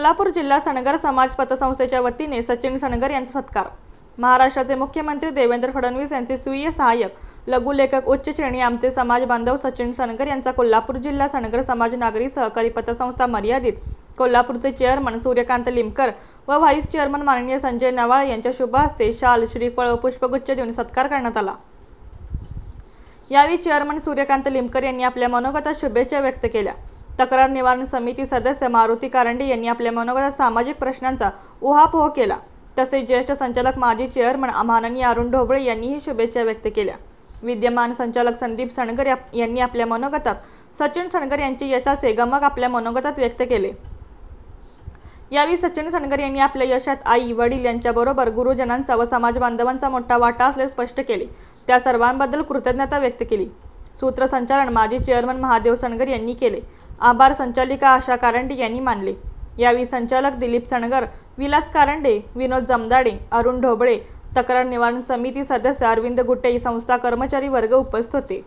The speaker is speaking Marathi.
कोल्हापूर जिल्हा सणगर समाज पतसंस्थेच्या वतीने सचिन सणगर यांचा सत्कार। महाराष्ट्राचे मुख्यमंत्री देवेंद्र फडणवीस यांचे स्वीय सहाय्यक लघुलेखक उच्च श्रेणी आमचे समाज बांधव सचिन सणगर यांचा कोल्हापूर जिल्हा सणगर समाज नागरी सहकारी पतसंस्था मर्यादित कोल्हापूरचे चेअरमन सूर्यकांत लिमकर व व्हाईस चेअरमन माननीय संजय नवाळ यांच्या शुभ हस्ते शाल, श्रीफळ व पुष्पगुच्छ देऊन सत्कार करण्यात आला। यावेळी चेअरमन सूर्यकांत लिमकर यांनी आपल्या मनोगतात शुभेच्छा व्यक्त केल्या। तक्रार निवारण समिती सदस्य मारुती कारंडे यांनी आपल्या मनोगतात सामाजिक प्रश्नांचा उहापोह केला। तसेच ज्येष्ठ संचालक माजी चेअरमन माननीय अरुण ढोबळे यांनीही शुभेच्छा व्यक्त केल्या। विद्यमान संचालक संदीप सणगर यांनी आपल्या मनोगतात सचिन सणगर यांच्या यशाचे गमक आपल्या मनोगतात व्यक्त केले। यावेळी सचिन सणगर यांनी आपल्या यशात आई, वडील यांच्याबरोबर गुरुजनांचा व समाज बांधवांचा मोठा वाटा असल्याचे स्पष्ट केले। त्या सर्वांबद्दल कृतज्ञता व्यक्त केली। सूत्रसंचालन माजी चेअरमन महादेव सणगर यांनी केले। आभार संचालिका आशा कारंडे यांनी मानले। यावेळी संचालक दिलीप सणगर, विलास कारंडे, विनोद जमदाडे, अरुण ढोबळे, तक्रार निवारण समिती सदस्य अरविंद गुट्टे, संस्था कर्मचारी वर्ग उपस्थित होते।